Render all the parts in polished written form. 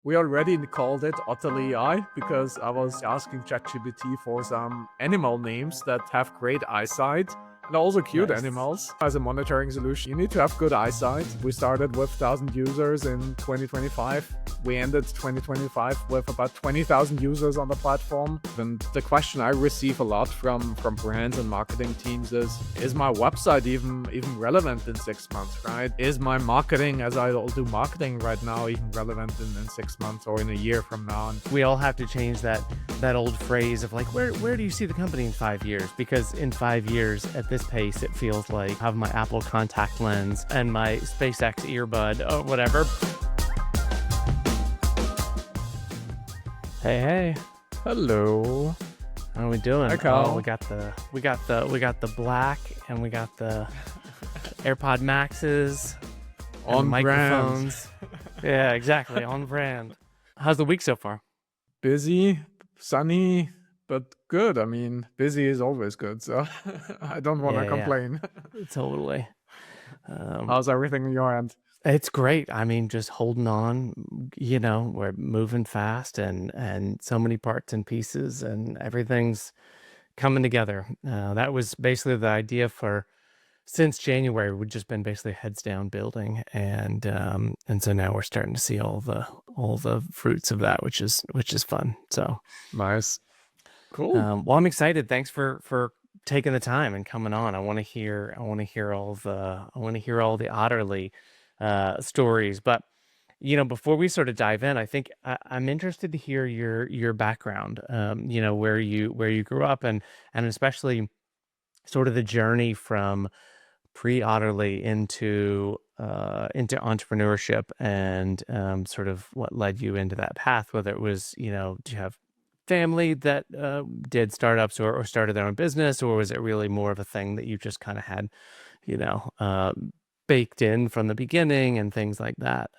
We already called it Otterly AI because I was asking ChatGPT for some animal names that have great eyesight and also cute Nice. animals. As a monitoring solution, you need to have good eyesight. We started with 1,000 users in 2025. We ended 2025 with about 20,000 users on the platform. And the question I receive a lot from brands and marketing teams is my website even relevant in 6 months, right? Is my marketing, as I do marketing right now, even relevant in 6 months or in a year from now? And We all have to change that old phrase of like, where do you see the company in 5 years? Because in 5 years, at this pace, it feels like I have my Apple contact lens and my SpaceX earbud or whatever. Hey, hello. how are we doing? Hi, Carl. Oh, we got the black and we got the AirPod Maxes and On the brand. microphones. Yeah, exactly, on brand. How's the week so far? Busy, sunny, but good. I mean, busy is always good, so I don't want to Yeah. complain. Totally. How's everything on your end? It's great. I mean, just holding on, we're moving fast and so many parts and pieces and everything's coming together. That was basically the idea for since January. We've just been basically heads down building and so now we're starting to see all the fruits of that, which is fun. So Nice. Cool. well, I'm excited. Thanks for taking the time and coming on. I want to hear all the Otterly stories. But before we sort of dive in, I think I'm interested to hear your background. Where you grew up and especially sort of the journey from pre-Otterly into entrepreneurship and sort of what led you into that path. Whether it was do you have family that did startups or started their own business, or was it really more of a thing that you just kind of had you know, uh, baked in from the beginning and things like that.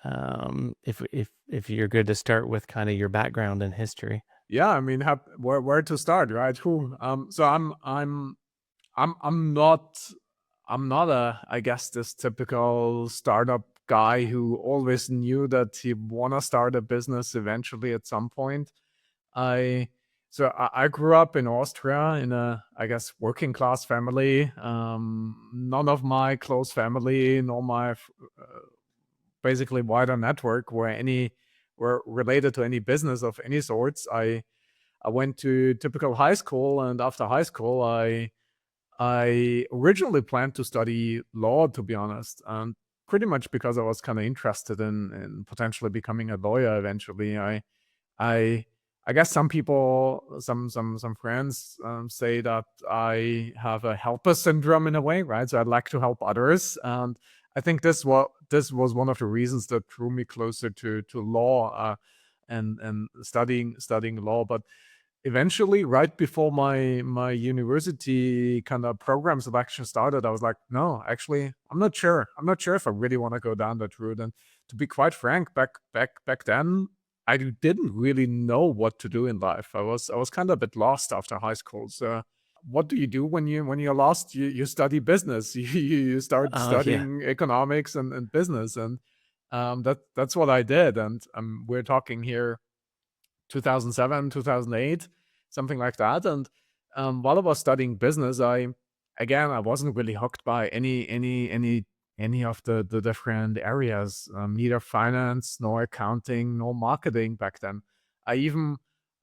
If you're good to start with kind of your background and history. Yeah, I mean, where to start, right? Who? So I'm not a, I guess, this typical startup guy who always knew that he wanna start a business eventually at some point. I I grew up in Austria in a, I guess, working class family. None of my close family nor my basically wider network were related to any business of any sorts. I went to typical high school, and after high school, I originally planned to study law, to be honest, and pretty much because I was kind of interested in potentially becoming a lawyer eventually. I I guess some people, some friends say that I have a helper syndrome in a way, right? So I'd like to help others, and I think this was one of the reasons that drew me closer to law and studying law. But eventually, right before my university kind of program selection started, I was like, no, actually, I'm not sure. I'm not sure if I really want to go down that route. And to be quite frank, back then, didn't really know what to do in life. I was kind of a bit lost after high school. So what do you do when you're lost? You study business. You start Oh yeah, studying economics and business, and that's what I did. And we're talking here 2007, 2008, something like that. And while I was studying business, I wasn't really hooked by any of the different areas, neither finance nor accounting nor marketing back then. I even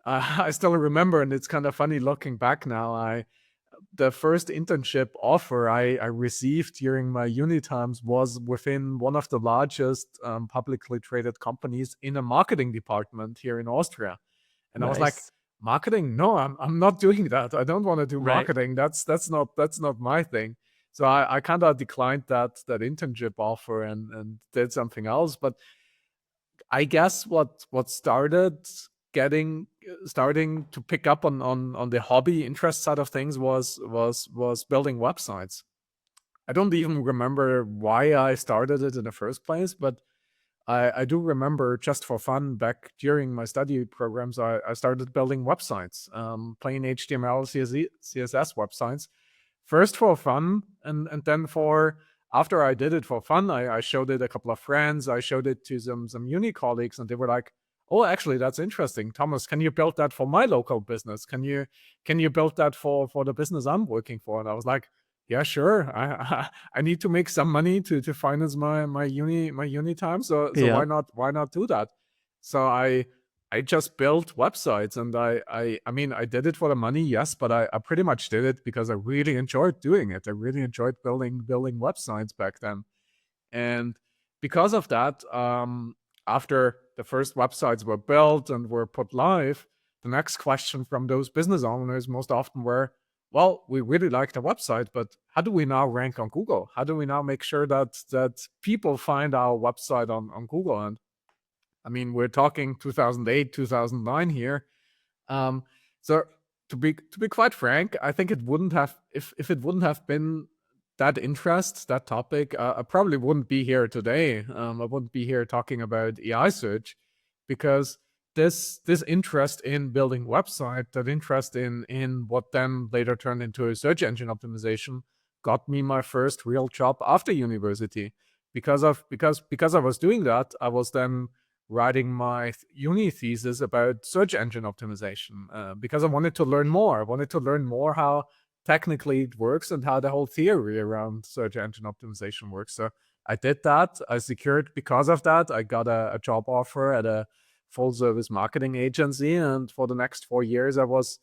I still remember, and it's kind of funny looking back now. The first internship offer I received during my uni times was within one of the largest publicly traded companies in a marketing department here in Austria. And I was like, nice. marketing? No, I'm not doing that. I don't want to do Right. marketing. That's not my thing. So I kind of declined that internship offer and did something else. But I guess what starting to pick up on the hobby interest side of things was building websites. I don't even remember why I started it in the first place, but I do remember just for fun back during my study programs, I started building websites, plain HTML, CSS websites, first for fun, and then for after I did it for fun, I showed it a couple of friends, I showed it to some uni colleagues, and they were like, oh, actually, that's interesting, Thomas. Can you build that for my local business? Can you build that for the business I'm working for? And I was like, yeah, sure. I need to make some money to finance my uni time. So Yeah. why not do that? So I just built websites, and I mean, I did it for the money, yes, but I pretty much did it because I really enjoyed doing it. I really enjoyed building websites back then. And because of that, after the first websites were built and were put live, the next question from those business owners most often were, well, we really like the website, but how do we now rank on Google? How do we now make sure that people find our website on Google? And I mean, we're talking 2008, 2009 here. Um, so to be quite frank, I think it wouldn't have if it wouldn't have been that interest, that topic, I probably wouldn't be here today. I wouldn't be here talking about AI search, because this interest in building website, that interest in what then later turned into a search engine optimization, got me my first real job after university. Because I was doing that, I was then writing my uni thesis about search engine optimization, because I wanted to learn more. I wanted to learn more how technically it works and how the whole theory around search engine optimization works. So I did that. I secured, because of that, I got a job offer at a full service marketing agency, and for the next 4 years, I was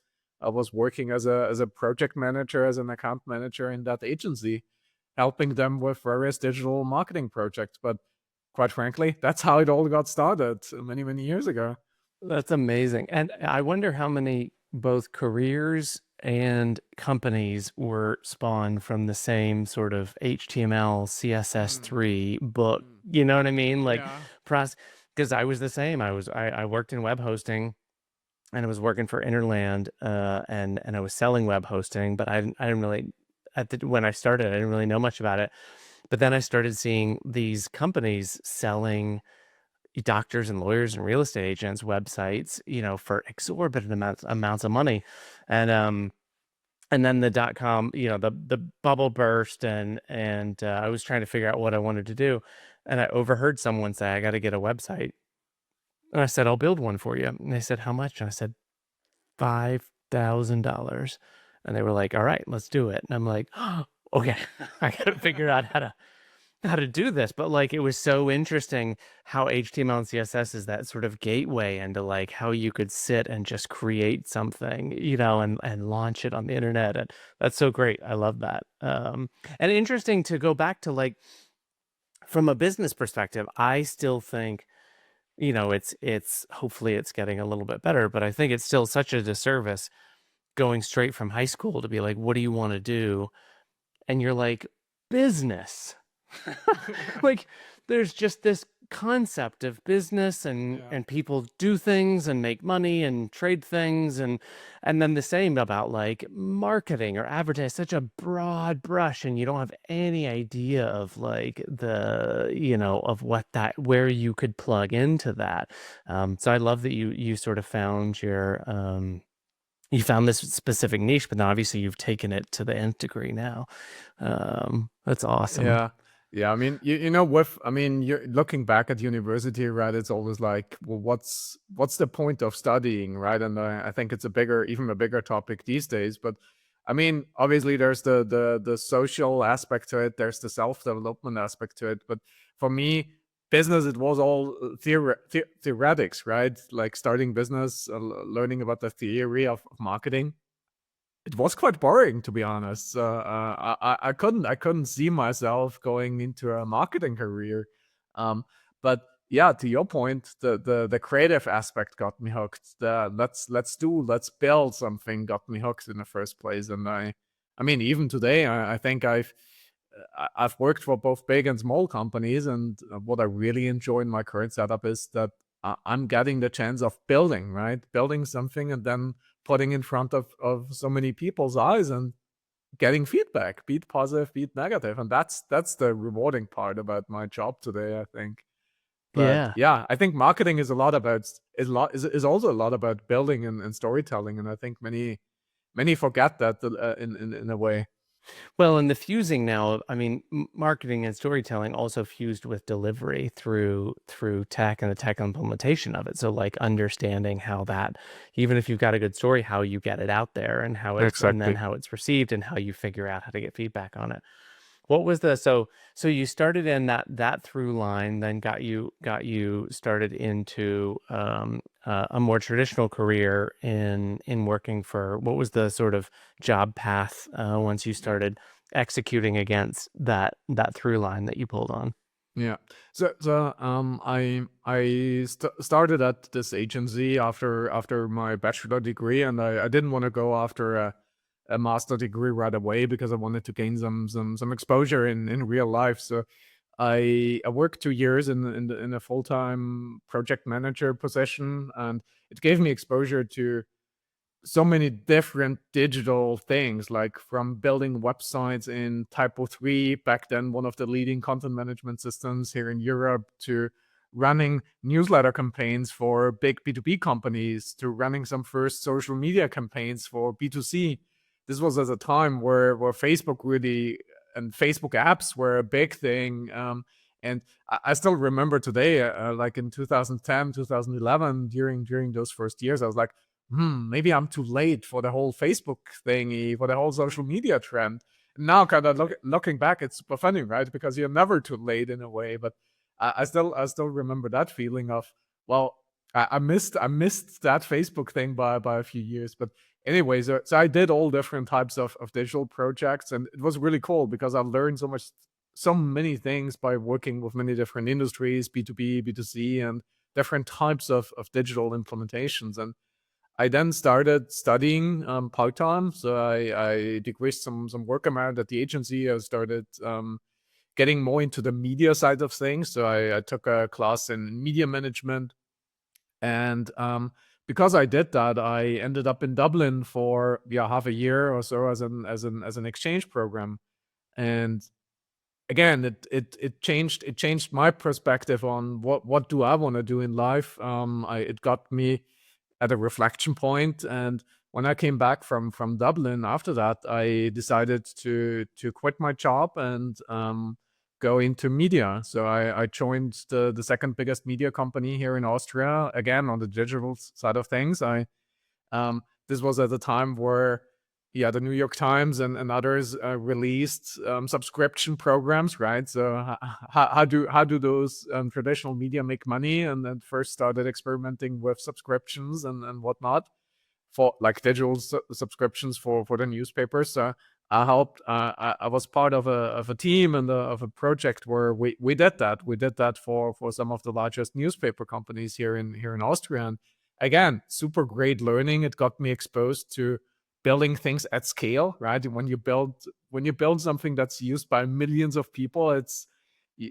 working as a project manager, as an account manager in that agency, helping them with various digital marketing projects. But quite frankly, that's how it all got started many, many years ago. That's amazing. And I wonder how many both careers and companies were spawned from the same sort of HTML, Mm, CSS3 book. mm. You know what I mean? Like, Yeah. because I was the same. I worked in web hosting, and I was working for Interland, and I was selling web hosting, but I didn't really when I started, I didn't really know much about it. But then I started seeing these companies selling doctors and lawyers and real estate agents websites, for exorbitant amounts of money. And then the dot com, the bubble burst, and I was trying to figure out what I wanted to do, and I overheard someone say, I got to get a website. And I said, I'll build one for you. And they said, how much? And I said, $5,000. And they were like, all right, let's do it. And I'm like, oh, okay, I got to figure out how to do this. But like, it was so interesting how HTML and CSS is that sort of gateway into like how you could sit and just create something, and launch it on the internet. And that's so great. I love that. And interesting to go back to, like, from a business perspective, I still think, it's hopefully it's getting a little bit better, but I think it's still such a disservice going straight from high school to be like, what do you want to do? And you're like, business. Like, there's just this concept of business, and Yeah. and people do things and make money and trade things, and then the same about like marketing or advertising, such a broad brush, and you don't have any idea of like of what that, where you could plug into that. So I love that you sort of found you found this specific niche, but then obviously you've taken it to the nth degree now. That's awesome. Yeah. Yeah. I mean, you're looking back at university, right? It's always like, well, what's the point of studying, right? And I think it's even a bigger topic these days. But I mean, obviously, there's the social aspect to it. There's the self development aspect to it. But for me, business, it was all theoretics, right? Like starting business, learning about the theory of marketing. It was quite boring, to be honest. I couldn't see myself going into a marketing career. But yeah, to your point, the creative aspect got me hooked. The let's build something got me hooked in the first place. And I mean, even today, I think I've worked for both big and small companies, and what I really enjoy in my current setup is that I'm getting the chance of building, right? Building something and then putting in front of so many people's eyes and getting feedback, be it positive, be it negative. And that's the rewarding part about my job today, I think. But Yeah. yeah, I think marketing is also a lot about building and storytelling. And I think many forget that in a way. Well, and the fusing now, I mean, marketing and storytelling also fused with delivery through tech and the tech implementation of it. So like understanding how that, even if you've got a good story, how you get it out there and how it's and then Exactly. how it's received and how you figure out how to get feedback on it. What was the so you started in that through line, then got you started into a more traditional career in working for what was the sort of job path once you started executing against that through line that you pulled on? Yeah. So started at this agency after my bachelor degree, and I didn't want to go after a master degree right away because I wanted to gain some exposure in real life. So I worked 2 years in a full time project manager position, and it gave me exposure to so many different digital things, like from building websites in Typo 3, back then one of the leading content management systems here in Europe, to running newsletter campaigns for big B2B companies, to running some first social media campaigns for B2C. This was at a time where Facebook really and Facebook apps were a big thing. And I still remember today, like in 2010, 2011, during those first years, I was like, maybe I'm too late for the whole Facebook thingy, for the whole social media trend. Now, kind of looking back, it's super funny, right? Because you're never too late in a way. But I still remember that feeling of, well, I missed that Facebook thing by a few years. But anyway, so I did all different types of digital projects, and it was really cool because I learned so many things by working with many different industries, B2B, B2C, and different types of digital implementations. And I then started studying part time. So I decreased some work amount at the agency. I started getting more into the media side of things. So I took a class in media management, and because I did that, I ended up in Dublin for half a year or so as an exchange program. And again, it changed my perspective on what do I want to do in life. It got me at a reflection point, and when I came back from Dublin after that, I decided to quit my job and go into media. So I joined the second biggest media company here in Austria, again on the digital side of things. I This was at the time where, yeah, the New York Times and others released subscription programs, right? So how do those traditional media make money? And then first started experimenting with subscriptions and whatnot, for like digital subscriptions for the newspapers. So I helped. I was part of a team and of a project where we did that. We did that for some of the largest newspaper companies here in Austria. And again, super great learning. It got me exposed to building things at scale. Right, when you build something that's used by millions of people,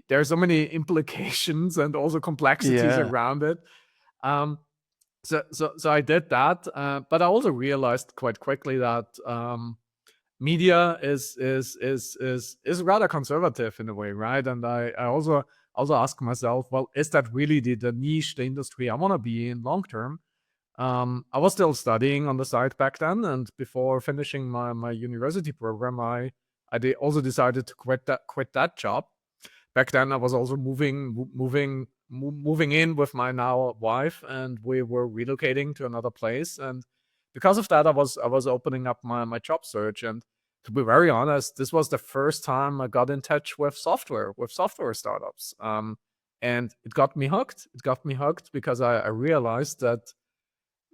there's so many implications and also complexities Yeah. around it. Um, so I did that, but I also realized quite quickly that media is rather conservative in a way, right? And I also ask myself, well, is that really the niche, the industry I want to be in long term? I was still studying on the side back then, and before finishing my university program, also decided to quit that job. Back then I was also moving in with my now wife, and we were relocating to another place. And because of that, I was opening up my job search. And to be very honest, this was the first time I got in touch with software startups. And it got me hooked because I realized that,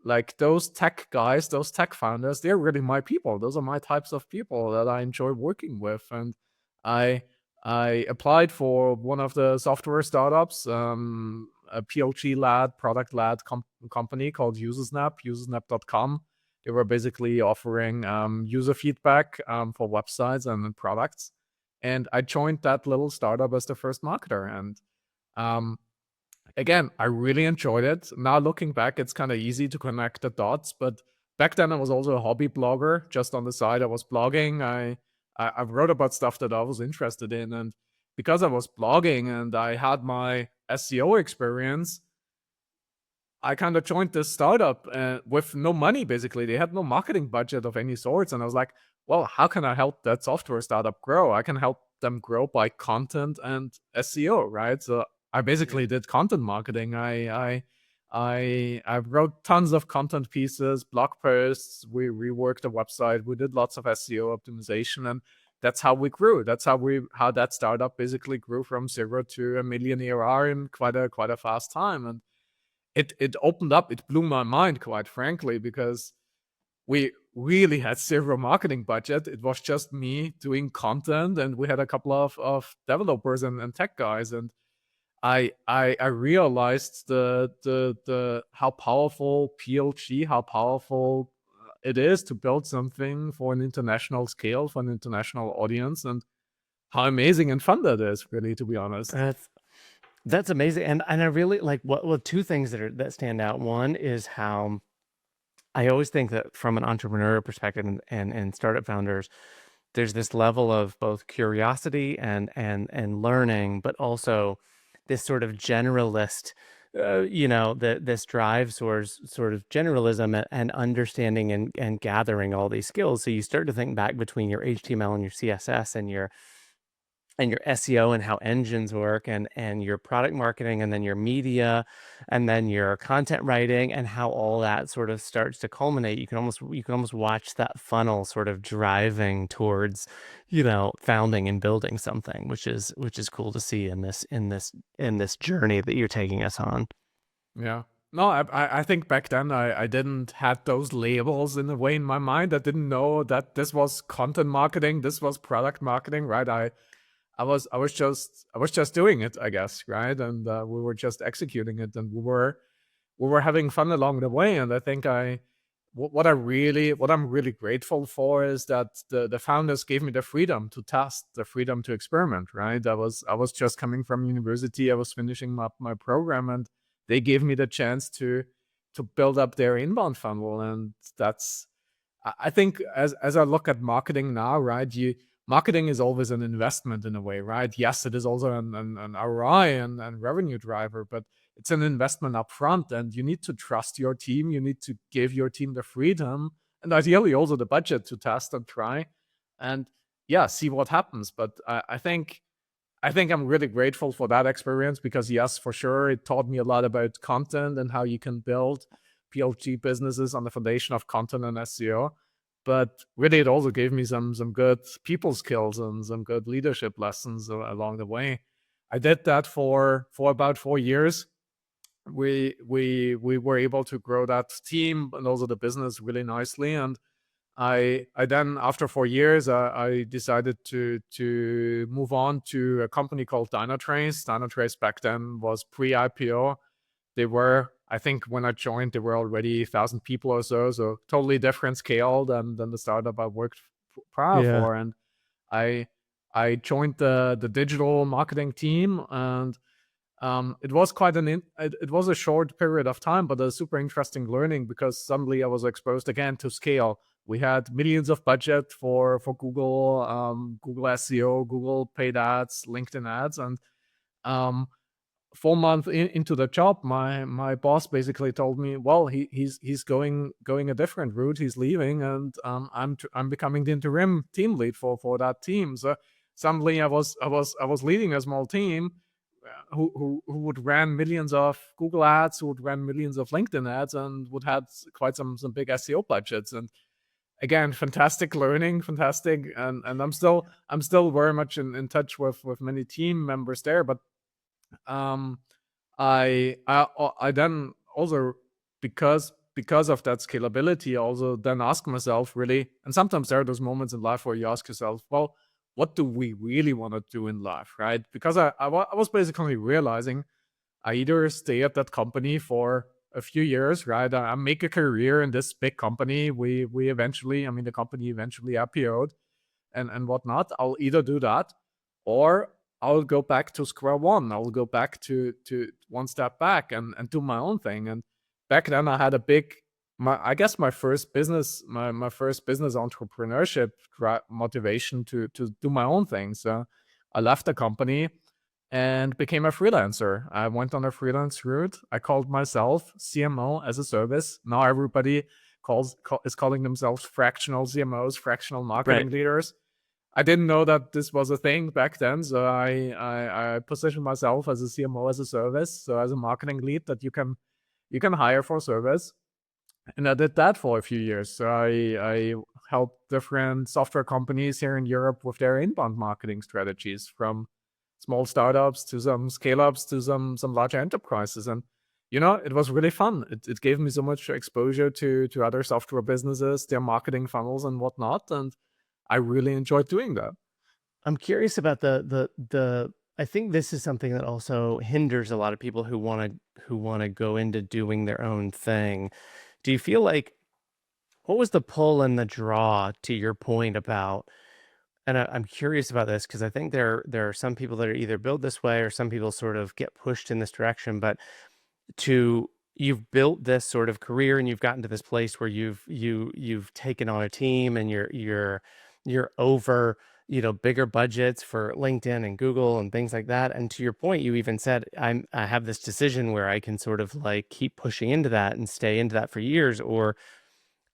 like, those tech guys, those tech founders, they're really my people. Those are my types of people that I enjoy working with. And I I applied for one of the software startups, a PLG led, product led company called Usersnap, usersnap.com. They were basically offering user feedback for websites and products. And I joined that little startup as the first marketer. And um, again, I really enjoyed it. Now looking back, it's kind of easy to connect the dots, but back then I was also a hobby blogger. Just on the side, I was blogging. I wrote about stuff that I was interested in, and because I was blogging and I had my SEO experience, I kind of joined this startup with no money. Basically, they had no marketing budget of any sorts, and I was like, well, how can I help that software startup grow? I can help them grow by content and SEO, right? So I basically did content marketing. I wrote tons of content pieces, blog posts. We reworked the website. We did lots of SEO optimization, and that's how we grew. That's how that startup basically grew from 0 to a million ARR in quite a fast time. And it opened up. It blew my mind, quite frankly, because we really had zero marketing budget. It was just me doing content, and we had a couple of developers and tech guys, and I realized the how powerful PLG, how powerful it is to build something for an international scale, for an international audience, and how amazing and fun that is, really, to be honest. That's amazing. And I really like two things that stand out. One is how I always think that from an entrepreneur perspective and startup founders, there's this level of both curiosity and learning, but also this sort of generalist, this drive towards sort of generalism and understanding and gathering all these skills. So you start to think back between your HTML and your CSS and your SEO and how engines work and your product marketing and then your media and then your content writing and how all that sort of starts to culminate. You can almost watch that funnel sort of driving towards, founding and building something, which is cool to see in this journey that you're taking us on. Yeah. No, I think back then I didn't had those labels in a way in my mind. I didn't know that this was content marketing, this was product marketing, right? I was just doing it, I guess, right? And we were just executing it, and we were having fun along the way. And I think what I'm really grateful for is that the founders gave me the freedom to test, the freedom to experiment, right? I was just coming from university, I was finishing my program, and they gave me the chance to build up their inbound funnel. And that's, I think, as I look at marketing now, right? Marketing is always an investment in a way, right? Yes, it is also an ROI and revenue driver, but it's an investment up front, and you need to trust your team. You need to give your team the freedom and ideally also the budget to test and try, and yeah, see what happens. But I think I'm really grateful for that experience, because yes, for sure, it taught me a lot about content and how you can build PLG businesses on the foundation of content and SEO. But really, it also gave me some good people skills and some good leadership lessons along the way. I did that for about 4 years. We were able to grow that team and also the business really nicely. And I then, after 4 years, I decided to move on to a company called Dynatrace. Dynatrace back then was pre-IPO. They were, I think, when I joined, there were already 1,000 people or so totally different scale than the startup I worked prior Yeah. for. And I I joined the digital marketing team, and it was it was a short period of time, but a super interesting learning, because suddenly I was exposed again to scale. We had millions of budget for Google, Google SEO, Google paid ads, LinkedIn ads, and um, 4 months into the job, my boss basically told me, well, he's going a different route. He's leaving, and I'm becoming the interim team lead for that team. So suddenly I was leading a small team who would run millions of Google ads, who would run millions of LinkedIn ads, and would have quite some big SEO budgets. And again, fantastic learning, fantastic, and I'm still very much in touch with many team members there. But um, I then also, because of that scalability, I also then ask myself, really, and sometimes there are those moments in life where you ask yourself, well, what do we really want to do in life, right? Because I was basically realizing I either stay at that company for a few years, right? I make a career in this big company. We eventually, I mean, the company eventually IPO'd and whatnot. I'll either do that, or I'll go back to square one. I'll go back to one step back and do my own thing. And back then I had a big, I guess my first business, my first business entrepreneurship motivation to do my own thing. So I left the company, and became a freelancer. I went on a freelance route. I called myself CMO as a service. Now everybody is calling themselves fractional CMOs, fractional Right. marketing leaders. I didn't know that this was a thing back then, so I positioned myself as a CMO as a service, so as a marketing lead that you can hire for service, and I did that for a few years. So I helped different software companies here in Europe with their inbound marketing strategies, from small startups to some scale ups to some larger enterprises. And it was really fun. It gave me so much exposure to other software businesses, their marketing funnels and whatnot, and I really enjoyed doing that. I'm curious about the I think this is something that also hinders a lot of people who want to go into doing their own thing. Do you feel like what was the pull and the draw to your point about, and I'm curious about this because I think there are some people that are either built this way or some people sort of get pushed in this direction, but to you've built this sort of career and you've gotten to this place where you've taken on a team and you're over, bigger budgets for LinkedIn and Google and things like that. And to your point, you even said, I have this decision where I can sort of like keep pushing into that and stay into that for years, or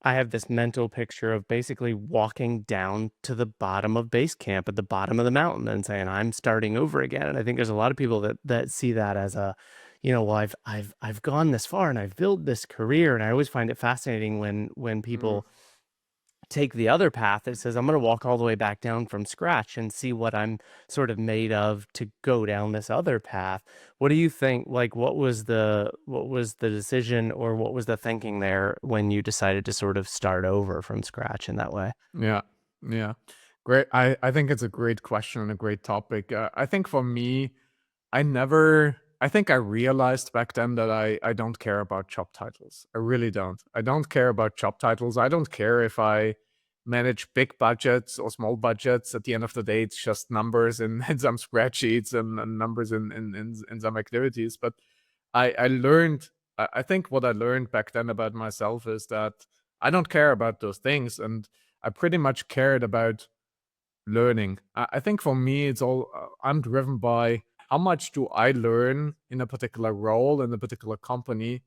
I have this mental picture of basically walking down to the bottom of base camp at the bottom of the mountain and saying, I'm starting over again. And I think there's a lot of people that see that as a, well, I've gone this far and I've built this career. And I always find it fascinating when Mm. people take the other path that says, I'm going to walk all the way back down from scratch and see what I'm sort of made of to go down this other path. What do you think? Like, what was the decision, or what was the thinking there when you decided to sort of start over from scratch in that way? Yeah, yeah, great. I think it's a great question and a great topic. I think for me, I think I realized back then that I don't care about job titles. I really don't. I don't care about job titles. I don't care if I manage big budgets or small budgets. At the end of the day, it's just numbers in some spreadsheets and numbers in some activities. But I learned, I think what I learned back then about myself is that I don't care about those things. And I pretty much cared about learning. I think for me, it's all, I'm driven by how much do I learn in a particular role in a particular company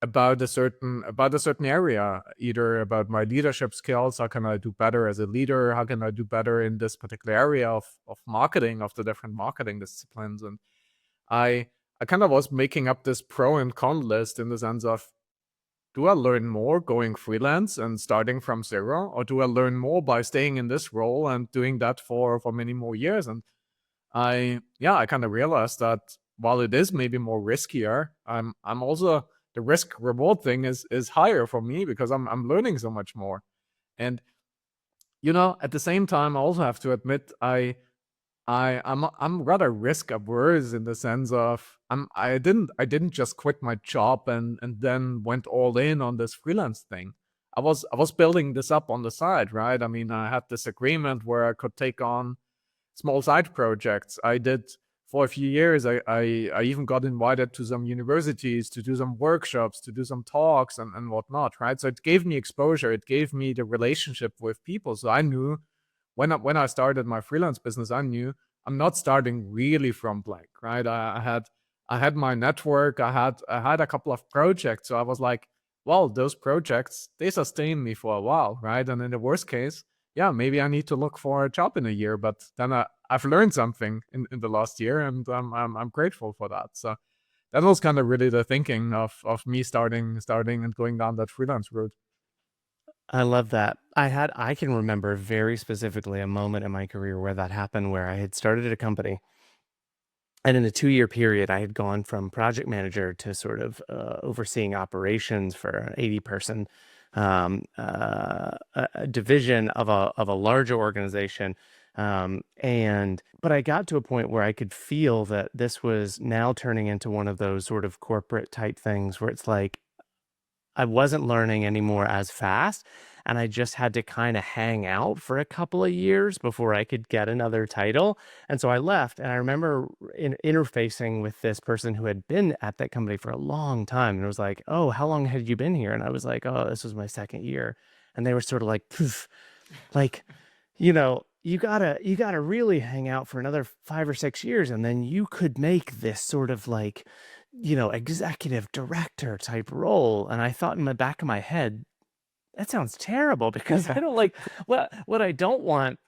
about a certain area, either about my leadership skills, how can I do better as a leader, how can I do better in this particular area of marketing, of the different marketing disciplines. And I I kind of was making up this pro and con list in the sense of, do I learn more going freelance and starting from zero, or do I learn more by staying in this role and doing that for many more years? And I kind of realized that while it is maybe more riskier, I'm also, the risk reward thing is higher for me because I'm learning so much more. And at the same time, I also have to admit I'm rather risk averse in the sense of, I didn't just quit my job and then went all in on this freelance thing. I was building this up on the side, right? I mean, I had this agreement where I could take on small side projects. I did for a few years. I even got invited to some universities to do some workshops, to do some talks and whatnot, right? So it gave me exposure. It gave me the relationship with people. So I knew when I started my freelance business, I knew I'm not starting really from blank, right? I had my network, I had a couple of projects, so I was like, well, those projects, they sustain me for a while, right? And in the worst case, yeah, maybe I need to look for a job in a year, but then I've learned something in the last year, and I'm grateful for that. So that was kind of really the thinking of me starting and going down that freelance route. I love that. I can remember very specifically a moment in my career where that happened, where I had started at a company. And in a 2-year period, I had gone from project manager to sort of overseeing operations for an 80-person a division of a larger organization. And but I got to a point where I could feel that this was now turning into one of those sort of corporate type things where it's like I wasn't learning anymore as fast, and I just had to kinda hang out for a couple of years before I could get another title, and so I left, and I remember interfacing with this person who had been at that company for a long time, and it was like, "Oh, how long had you been here?" And I was like, "Oh, this was my 2nd year." And they were sorta like, "Poof," like, you know you gotta really hang out for another 5 or 6 years, and then you could make this sort of like, executive director type role. And I thought in the back of my head, that sounds terrible because I don't like what I don't want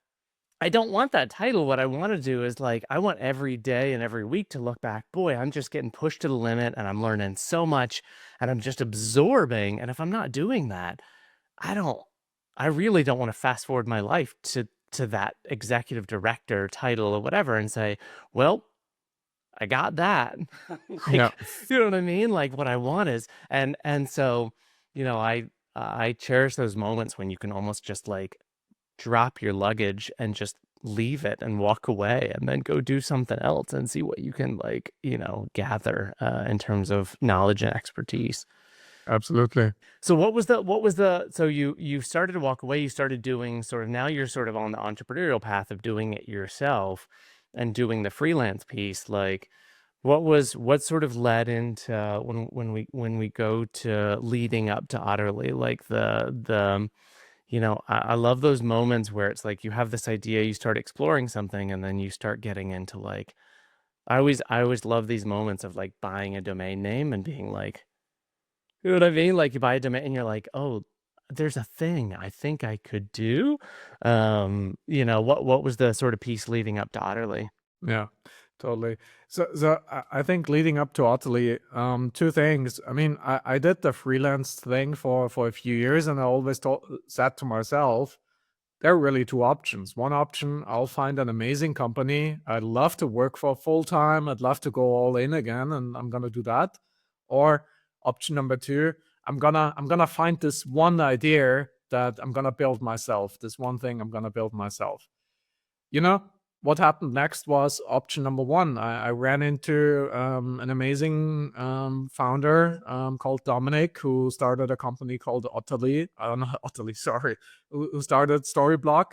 that title. What I want to do is like, I want every day and every week to look back, boy, I'm just getting pushed to the limit and I'm learning so much and I'm just absorbing. And if I'm not doing that, I don't, I really don't want to fast forward my life to that executive director title or whatever and say, well, I got that. Yeah, Like, you know what I mean? Like what I want is, and so, I cherish those moments when you can almost just like drop your luggage and just leave it and walk away and then go do something else and see what you can like, gather in terms of knowledge and expertise. absolutely. So what was the so you started to walk away, you started doing sort of, now you're sort of on the entrepreneurial path of doing it yourself and doing the freelance piece. Like what sort of led into when we go to leading up to Otterly, like I love those moments where it's like you have this idea, you start exploring something, and then you start getting into like, I always love these moments of like buying a domain name and being like, you know what I mean? Like you buy a domain and you're like, oh, there's a thing I think I could do. What was the sort of piece leading up to Otterly? Yeah, totally. So I think leading up to Otterly, two things. I mean, I did the freelance thing for a few years, and I always said to myself, there are really two options. One option, I'll find an amazing company I'd love to work for full time. I'd love to go all in again, and I'm gonna do that. Or option number two, I'm gonna find this one idea that I'm gonna build myself. This one thing I'm gonna build myself. You know, what happened next was option number one. I ran into an amazing founder called Dominic, who started a company called Otterly. Not Otterly, sorry, who started Storyblock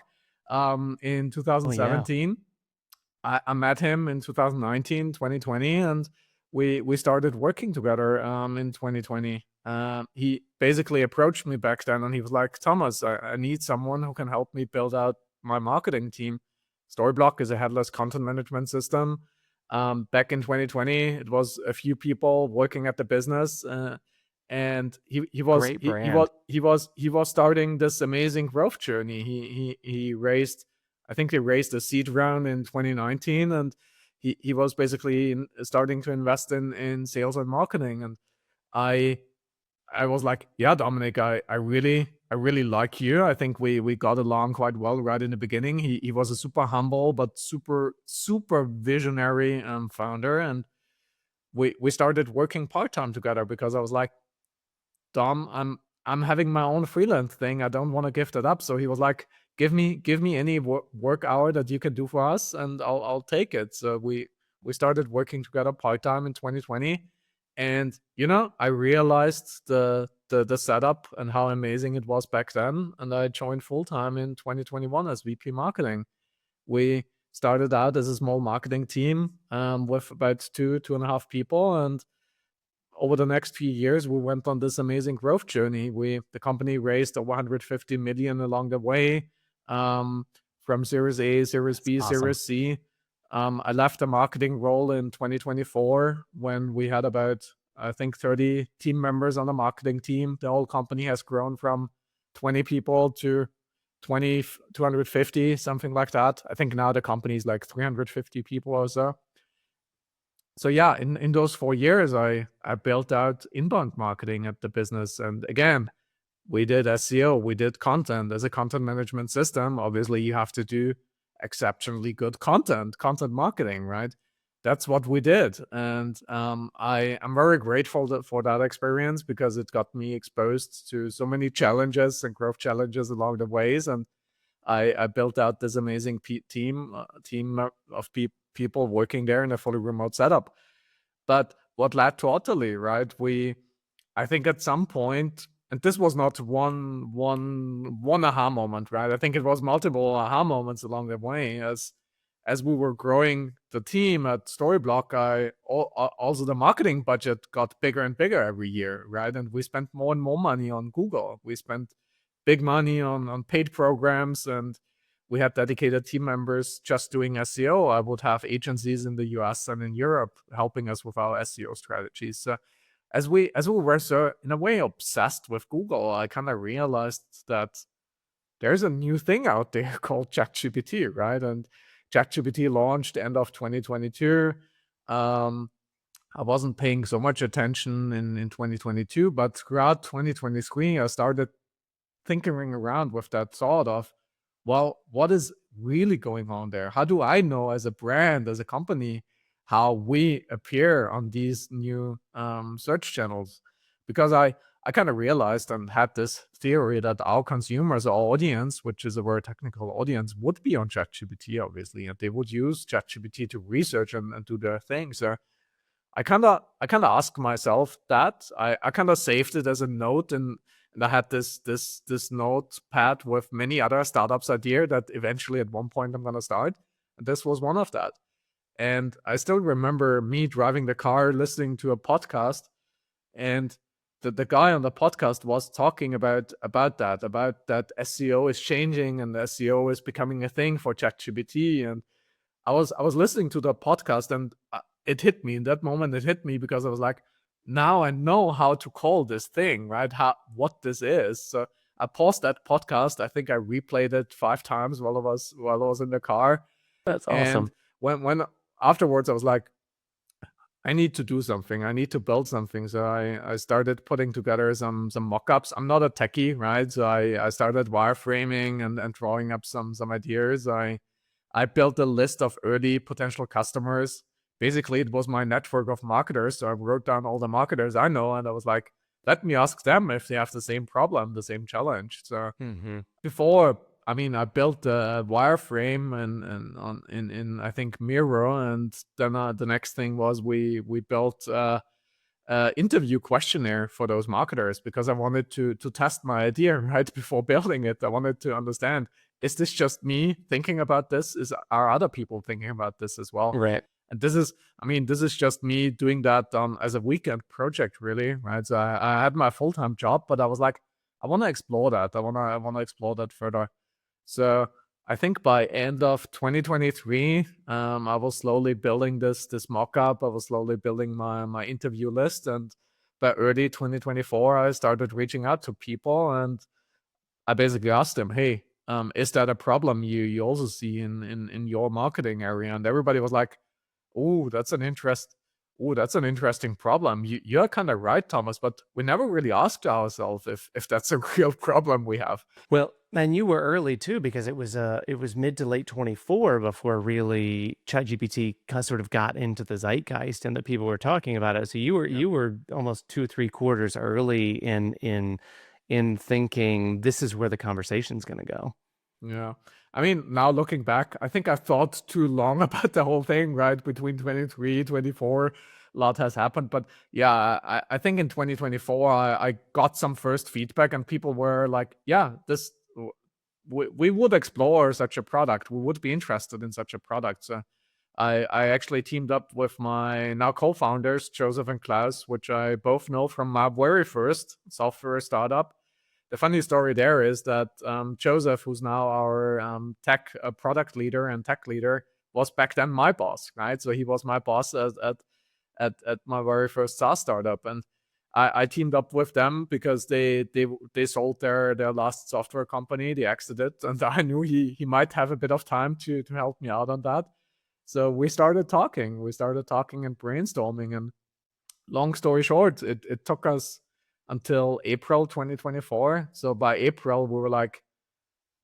in Oh yeah, 2017. I met him in 2019, 2020, and we started working together in 2020. He basically approached me back then, and he was like, "Thomas, I need someone who can help me build out my marketing team." Storyblock is a headless content management system. Back in 2020, it was a few people working at the business, and he was great he was brand. he was he was starting this amazing growth journey. He raised, I think they raised a seed round in 2019, and he was basically starting to invest in sales and marketing. And I I was like, yeah, Dominic, I really like you. I think we got along quite well right in the beginning. He was a super humble but super visionary founder, and we started working part time together because I was like, Dom, I'm having my own freelance thing. I don't want to give that up. So he was like, give me any work hour that you can do for us, and I'll take it. So we started working together part time in 2020, and I realized the setup and how amazing it was back then, and I joined full time in 2021 as VP marketing. We started out as a small marketing team with about two and a half people, and over the next few years, we went on this amazing growth journey. The company raised over 150 million along the way, um, from Series A, Series That's B, awesome. Series C. I left the marketing role in 2024 when we had about, I think, 30 team members on the marketing team. The whole company has grown from 20 people to 250, something like that. I think now the company is like 350 people or so. So yeah, in those 4 years, I built out inbound marketing at the business, and again, we did SEO, we did content as a content management system. Obviously, you have to do exceptionally good content marketing, right? That's what we did, and I am very grateful for that experience because it got me exposed to so many challenges and growth challenges along the ways, and I built out this amazing team of people working there in a fully remote setup. But what led to Otterly, right? I think at some point, and this was not one aha moment, right? I think it was multiple aha moments along the way as we were growing the team at Storyblock. Also the marketing budget got bigger and bigger every year, right? And we spent more and more money on Google. We spent big money on paid programs, and we had dedicated team members just doing SEO. I would have agencies in the US and in Europe helping us with our SEO strategies. So as we were so in a way obsessed with Google, I kind of realized that there's a new thing out there called ChatGPT, right? And ChatGPT launched end of 2022. Um, I wasn't paying so much attention in 2022, but throughout 2023, I started tinkering around with that thought of, well, what is really going on there? How do I know as a brand, as a company, how we appear on these new search channels? Because I kind of realized and had this theory that our consumers, our audience, which is a very technical audience, would be on ChatGPT, obviously, and they would use ChatGPT to research and do their things. I kinda asked myself that. I kinda saved it as a note, and I had this notepad with many other startups idea that eventually at one point I'm gonna start. And this was one of that. And I still remember me driving the car, listening to a podcast, and the guy on the podcast was talking about that SEO is changing and SEO is becoming a thing for ChatGPT. And I was listening to the podcast, and it hit me in that moment. It hit me because I was like, now I know how to call this thing, right? What this is. So I paused that podcast. I think I replayed it 5 times while I was in the car. That's And awesome. when afterwards I was like, I need to do something. I need to build something. So I started putting together some mock-ups. I'm not a techie, right? So I started wireframing and drawing up some ideas. I built a list of early potential customers. Basically, it was my network of marketers. So I wrote down all the marketers I know, and I was like, let me ask them if they have the same problem, the same challenge. So Hmm. before, I mean, I built a wireframe in I think Miro, and then the next thing was we built interview questionnaire for those marketers because I wanted to test my idea right before building it. I wanted to understand, is this just me thinking about this? Are other people thinking about this as well? Right. And this is just me doing that as a weekend project, really, right? So I had my full time job, but I was like, I want to explore that. I want to explore that further. So I think by end of 2023, I was slowly building this mock-up. I was slowly building my interview list, and by early 2024, I started reaching out to people, and I basically asked them, "Hey, is that a problem you also see in your marketing area?" And everybody was like, "Oh, that's an interesting problem. You're kind of right, Thomas, but we never really asked ourselves if that's a real problem we have." Well, and you were early too because it was mid to late 24 before really ChatGPT sort of got into the zeitgeist and that people were talking about it. So Yeah. you were almost 2 or 3 quarters early in thinking this is where the conversation's going to go. Yeah. I mean, now looking back, I think I thought too long about the whole thing, right? Between 23, 24, a lot has happened. But yeah, I think in 2024, I got some first feedback, and people were like, yeah, we would explore such a product. We would be interested in such a product. So I actually teamed up with my now co-founders, Joseph and Klaus, which I both know from my very first software startup. The funny story there is that Joseph, who's now our tech product leader and tech leader, was back then my boss, right? So he was my boss at my very first SaaS startup, and I teamed up with them because they sold their last software company, they exited, and I knew he might have a bit of time to help me out on that. So we started talking. We started talking and brainstorming, and long story short, it took us until April 2024. So by April, we were like,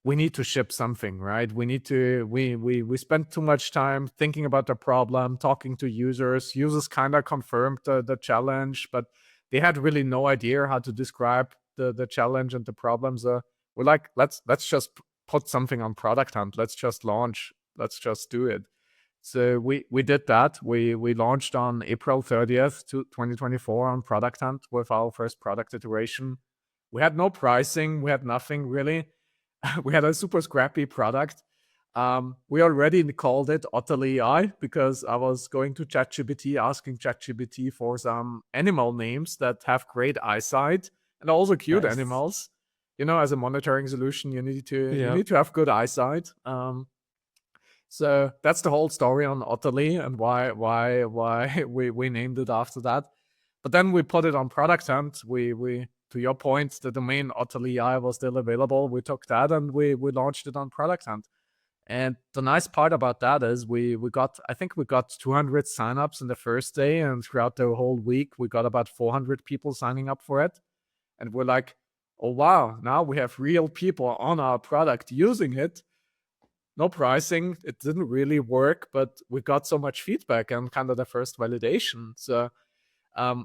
we need to ship something, right? We need to we spent too much time thinking about the problem, talking to users. Users kind of confirmed the challenge, but they had really no idea how to describe the challenge and the problems. We're like, let's just put something on Product Hunt. Let's just launch. Let's just do it. So we did that. We launched on April 30th, 2024 on Product Hunt with our first product iteration. We had no pricing. We had nothing really. We had a super scrappy product. We already called it Otterly AI because I was going to ChatGPT, asking ChatGPT for some animal names that have great eyesight and also cute Nice. animals. as a monitoring solution, you Yeah. need to have good eyesight. So that's the whole story on Otterly and why we named it after that. But then we put it on Product Hunt. We to your point, the domain Otterly AI was still available. We took that and we launched it on Product Hunt. And the nice part about that is we got, I think we got 200 signups in the first day, and throughout the whole week we got about 400 people signing up for it. And we're like, oh wow, now we have real people on our product using it. No pricing, it didn't really work, but we got so much feedback and kind of the first validation. So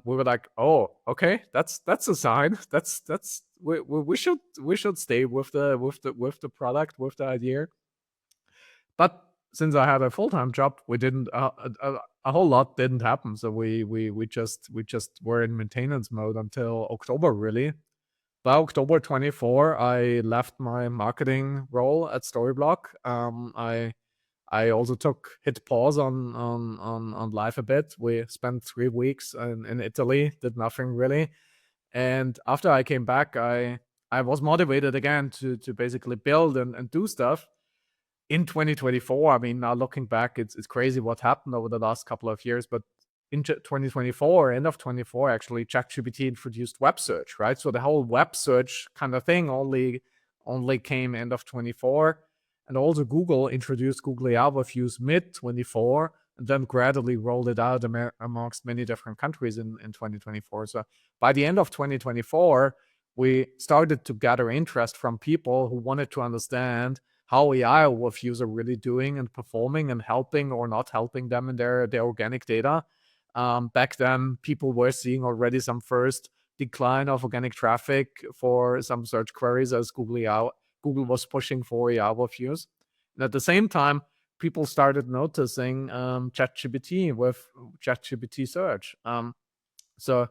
we were like, oh, okay, that's a sign. That's we should stay with the product, with the idea. But since I had a full time job, we didn't a whole lot didn't happen. So we just were in maintenance mode until October really. By October 24, I left my marketing role at Storyblock. I also hit pause on life a bit. We spent 3 weeks in Italy, did nothing really. And after I came back, I was motivated again to basically build and do stuff in 2024. I mean, now looking back, it's crazy what happened over the last couple of years. But in 2024, end of 24, actually, ChatGPT introduced web search, right? So the whole web search kind of thing only came end of 24. And also Google introduced Google AI Overviews mid 24, and then gradually rolled it out amongst many different countries in 2024. So by the end of 2024, we started to gather interest from people who wanted to understand how AI overviews are really doing and performing and helping or not helping them in their organic data. Back then, people were seeing already some first decline of organic traffic for some search queries as Google was pushing for AI overviews. And at the same time, people started noticing ChatGPT with ChatGPT search. So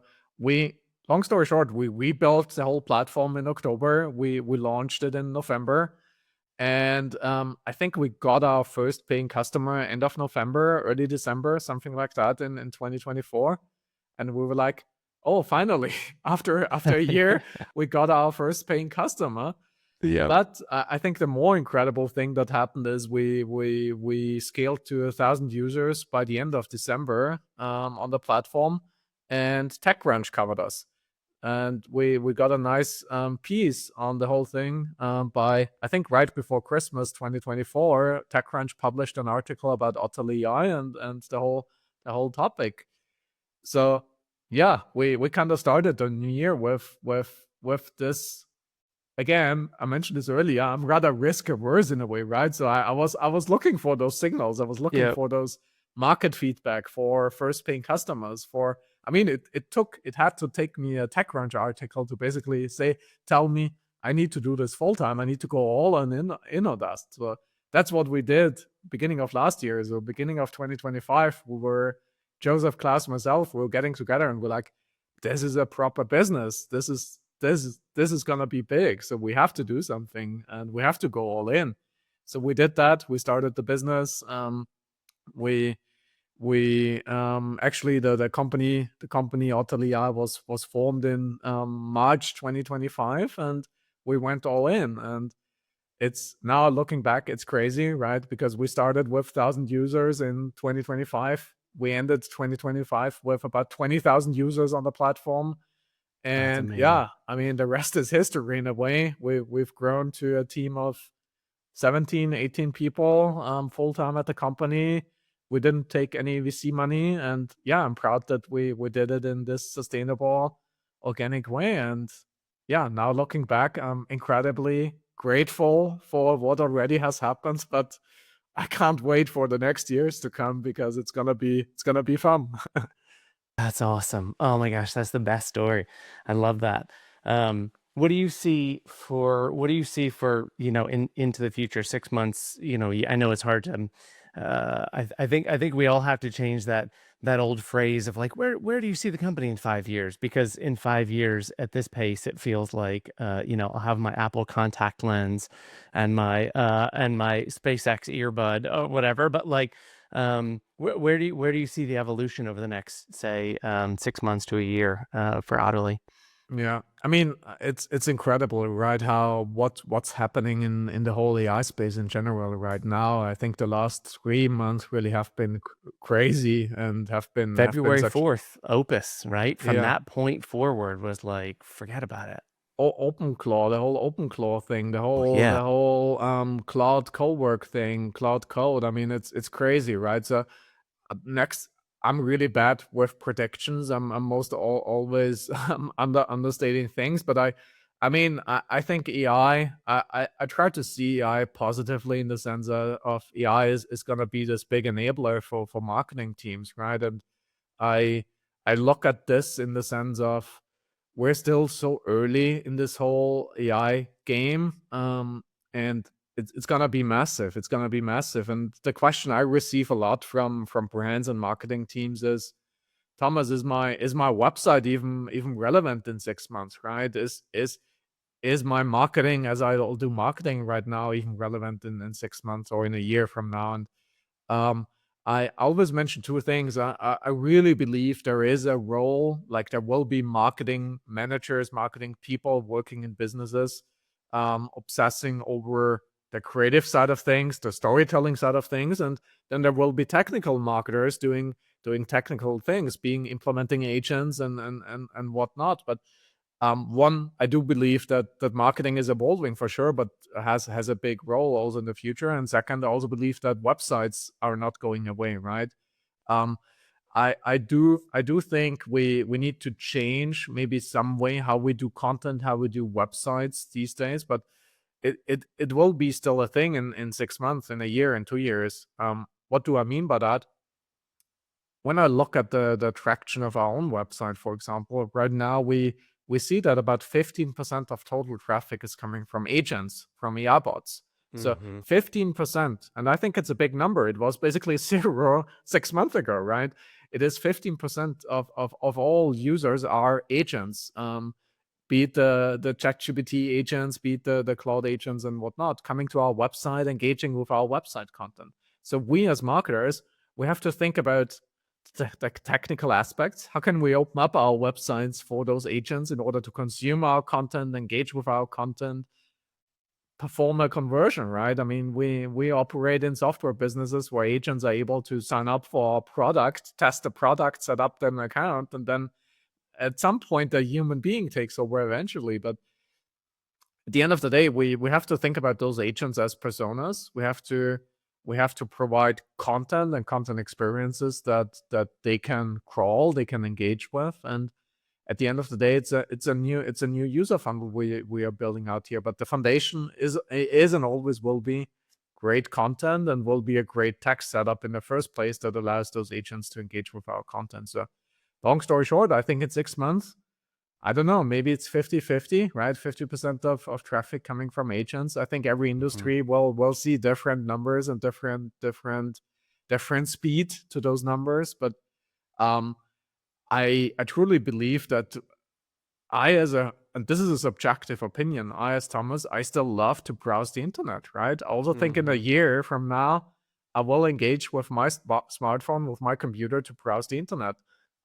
long story short, we rebuilt the whole platform in October. We launched it in November. And I think we got our first paying customer end of November, early December, something like that in 2024. And we were like, oh, finally, after a year, we got our first paying customer. Yep. But I think the more incredible thing that happened is we scaled to 1,000 users by the end of December on the platform, and TechCrunch covered us. And we got a nice piece on the whole thing by, I think, right before Christmas 2024. TechCrunch published an article about Otterly AI and the whole topic. So yeah, we kind of started the new year with this. Again, I mentioned this earlier, I'm rather risk averse in a way, right? So I was looking for those signals. I was looking Yep. for those market feedback for first paying customers. I mean, it had to take me a TechCrunch article to basically tell me I need to do this full time. I need to go all in on that. So that's what we did beginning of last year. So beginning of 2025, we were Joseph, Klaus, myself, we were getting together and we're like, this is a proper business. This is gonna be big. So we have to do something and we have to go all in. So we did that. We started the business. We actually the company Otterly AI was formed in March 2025, and we went all in. And it's now looking back, it's crazy, right? Because we started with 1,000 users in 2025. We ended 2025 with about 20,000 users on the platform. That's And amazing. yeah, I mean, the rest is history in a way. We've grown to a team of 17, 18 people full time at the company. We didn't take any VC money. And yeah, I'm proud that we did it in this sustainable, organic way. And yeah, now looking back, I'm incredibly grateful for what already has happened. But I can't wait for the next years to come because it's gonna be fun. That's awesome. Oh my gosh, that's the best story. I love that. What do you see for, into the future, 6 months, I know it's hard to, I think we all have to change that old phrase of like, where do you see the company in 5 years? Because in 5 years at this pace, it feels like, I'll have my Apple contact lens and my SpaceX earbud or whatever, but like, where do you see the evolution over the next, say, 6 months to a year for Otterly? Yeah, I mean, it's incredible, right? How what's happening in the whole AI space in general right now. I think the last 3 months really have been crazy and have been February such. 4th, Opus, right? From Yeah. that point forward was like, forget about it. OpenClaw, the whole OpenClaw thing, the Oh, whole yeah. the whole cloud co-work thing, cloud code. I mean, it's crazy, right? So next, I'm really bad with predictions. I'm most always understating things, but I mean, I think AI. I try to see AI positively in the sense of AI is going to be this big enabler for marketing teams, right? And I I look at this in the sense of we're still so early in this whole AI game, and it's gonna be massive. It's gonna be massive. And the question I receive a lot from brands and marketing teams is, Thomas, is my website even relevant in 6 months? Right? Is my marketing as I all do marketing right now even relevant in 6 months or in a year from now? And um, I always mention two things. I really believe there is a role, like there will be marketing managers, marketing people working in businesses, obsessing over the creative side of things, the storytelling side of things, and then there will be technical marketers doing technical things, being implementing agents and whatnot. But one, I do believe that marketing is evolving for sure, but has a big role also in the future. And second, I also believe that websites are not going away, right? Um, I do think we need to change maybe some way how we do content, how we do websites these days, but it will be still a thing in 6 months, in a year, in 2 years. What do I mean by that? When I look at the traction of our own website, for example, right now we see that about 15% of total traffic is coming from agents, from AI bots. So Hmm. 15%, and I think it's a big number. It was basically zero 6 months ago, right? It is 15% of all users are agents. Be it the ChatGPT agents, be it the cloud agents and whatnot, coming to our website, engaging with our website content. So we as marketers, we have to think about the technical aspects. How can we open up our websites for those agents in order to consume our content, engage with our content, perform a conversion, right? I mean, we operate in software businesses where agents are able to sign up for our product, test the product, set up an account, and then at some point a human being takes over eventually. But at the end of the day, we have to think about those agents as personas. We have to provide content and content experiences that they can crawl, they can engage with, and at the end of the day, it's a new user funnel we are building out here. But the foundation is and always will be great content and will be a great tech setup in the first place that allows those agents to engage with our content. So long story short, I think in 6 months, I don't know, maybe it's 50-50, right? 50% of traffic coming from agents. I think every Hmm. industry will see different numbers and different speed to those numbers. But um, I truly believe that and this is a subjective opinion, I as Thomas, I still love to browse the internet, right? I also think in a Hmm. year from now, I will engage with my smartphone, with my computer to browse the internet.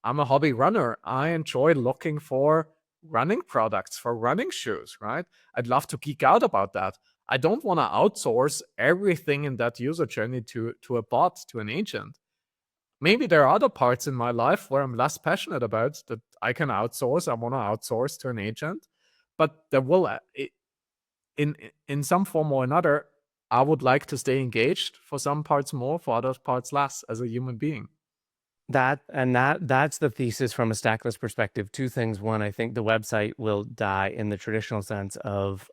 I'm a hobby runner. I enjoy looking for running products, for running shoes, right? I'd love to geek out about that. I don't want to outsource everything in that user journey to a bot, to an agent. Maybe there are other parts in my life where I'm less passionate about that I can outsource. I want to outsource to an agent, but there will in some form or another. I would like to stay engaged for some parts more, for other parts less, as a human being. That's the thesis from a stackless perspective. Two things. One, I think the website will die in the traditional sense of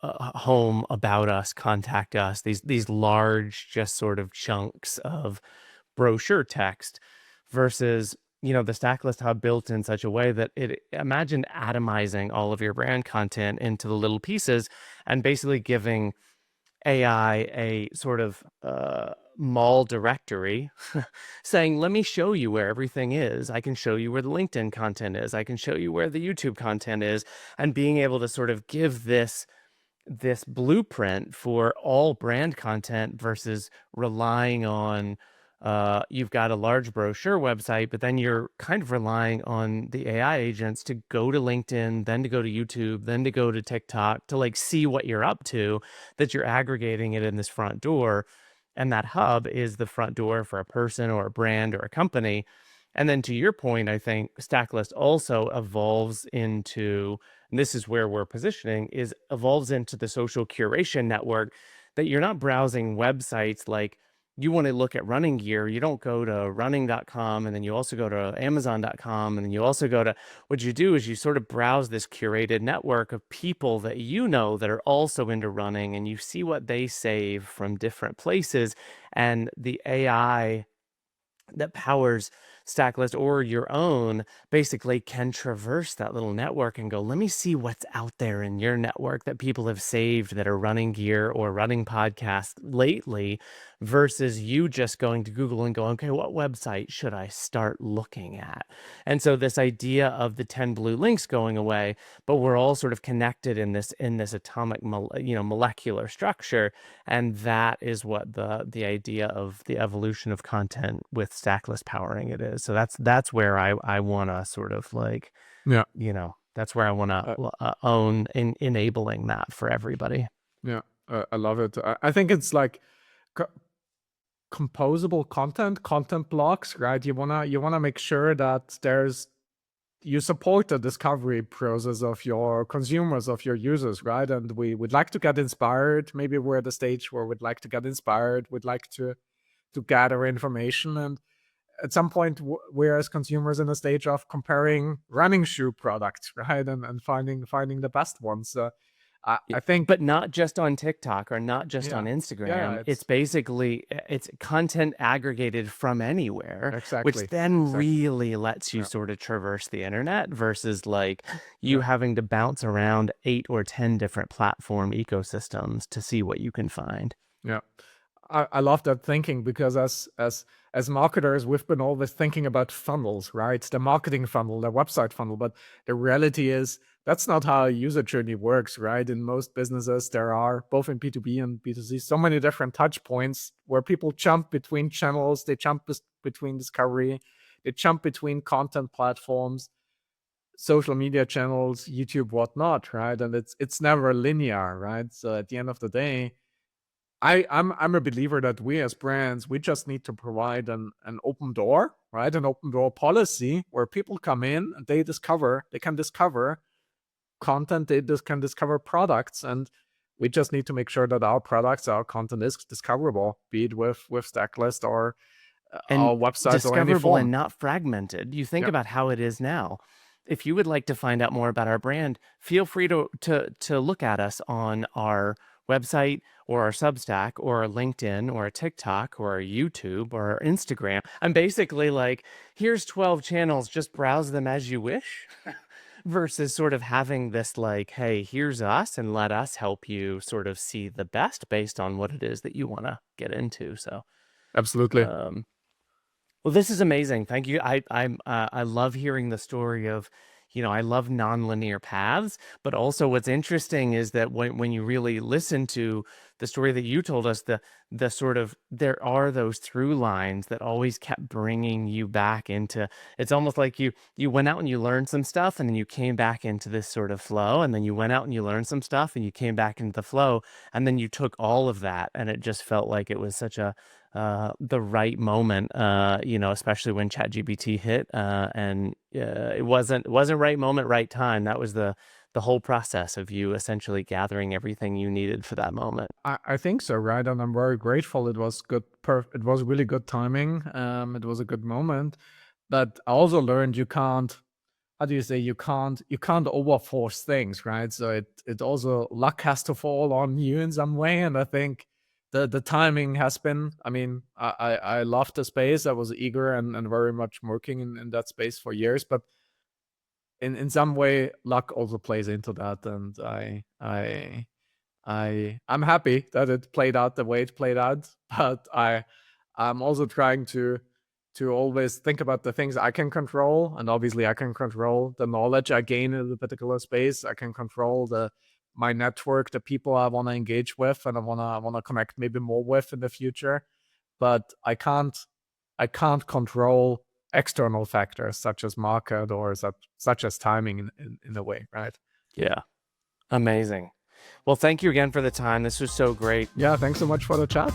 home, about us, contact us. These large, just sort of chunks of brochure text, versus the stackless hub built in such a way that it imagine atomizing all of your brand content into the little pieces and basically giving AI a sort of mall directory saying, let me show you where everything is. I can show you where the LinkedIn content is. I can show you where the YouTube content is, and being able to sort of give this blueprint for all brand content versus relying on you've got a large brochure website, but then you're kind of relying on the AI agents to go to LinkedIn, then to go to YouTube, then to go to TikTok to like see what you're up to, that you're aggregating it in this front door. And that hub is the front door for a person or a brand or a company. And then to your point, I think Stacklist also evolves into, and this is where we're positioning, is evolves into the social curation network, that you're not browsing websites like you want to look at running gear. You don't go to running.com and then you also go to amazon.com and then you also go to, what you do is you sort of browse this curated network of people that you know that are also into running, and you see what they save from different places. And the AI that powers Stacklist or your own basically can traverse that little network and go, let me see what's out there in your network that people have saved that are running gear or running podcasts lately, versus you just going to Google and going, okay, what website should I start looking at? And so this idea of the 10 blue links going away, but we're all sort of connected in this atomic molecular structure. And that is what the idea of the evolution of content with Stackless powering it is. So that's where I want to sort of like, Yeah. that's where I want Uh, to own in enabling that for everybody. yeah. I love it. I think it's like co- composable content blocks, right? You wanna make sure that you support the discovery process of your consumers, of your users, right? And we would like to get inspired. Maybe we're at the stage where we'd like to get inspired. We'd like to gather information, and at some point we're as consumers in a stage of comparing running shoe products, right? And finding the best ones. I think, But not just on TikTok or not just on yeah, yeah, Instagram. It's it's basically it's content aggregated from anywhere, which exactly, then exactly, really lets you yeah, sort of traverse the internet versus like you yeah. having to bounce around 8 or 10 different platform ecosystems to see what you can find. Yeah. I love that thinking, because as marketers, we've been always thinking about funnels, right? The marketing funnel, the website funnel. But the reality is that's not how a user journey works, right? In most businesses, there are, both in B2B and B2C, so many different touch points where people jump between channels, they jump between discovery, they jump between content platforms, social media channels, YouTube, whatnot, right? And it's never linear, right? So at the end of the day, I'm a believer that we as brands, we just need to provide an open door, right? An open door policy where people come in and they can discover content, they just can discover products, and we just need to make sure that our products, our content is discoverable, be it with Stacklist or And our websites or any discoverable and form. not fragmented. You think Yeah, about how it is now. If you would like to find out more about our brand, feel free to look at us on our website or our Substack or our LinkedIn or a TikTok or our YouTube or our Instagram. I'm basically like, here's 12 channels, just browse them as you wish. Versus sort of having this like, hey, here's us and let us help you sort of see the best based on what it is that you want to get into. So absolutely. um, well, this is amazing. Thank you. I love hearing the story of, I love nonlinear paths, but also what's interesting is that when you really listen to the story that you told us, the sort of there are those through lines that always kept bringing you back into. It's almost like you went out and you learned some stuff, and then you came back into this sort of flow, and then you went out and you learned some stuff, and you came back into the flow, and then you took all of that, and it just felt like it was such a the right moment, especially when ChatGPT hit, and it wasn't right moment, right time. That was the whole process of you essentially gathering everything you needed for that moment. I think so, right? And I'm very grateful. It was good. It was really good timing. It was a good moment. But I also learned you can't. How do you say, you can't overforce things, right? So it also, luck has to fall on you in some way. And I think the timing has been. I mean, I loved the space. I was eager and very much working in that space for years. But in some way, luck also plays into that. And I'm happy that it played out the way it played out, but I'm also trying to always think about the things I can control, and obviously I can control the knowledge I gain in a particular space. I can control my network, the people I want to engage with, and I want to connect maybe more with in the future. But I can't. I can't control external factors such as market or such as timing in a way, right? Yeah. Amazing. Well, thank you again for the time. This was so great. Yeah, thanks so much for the chat.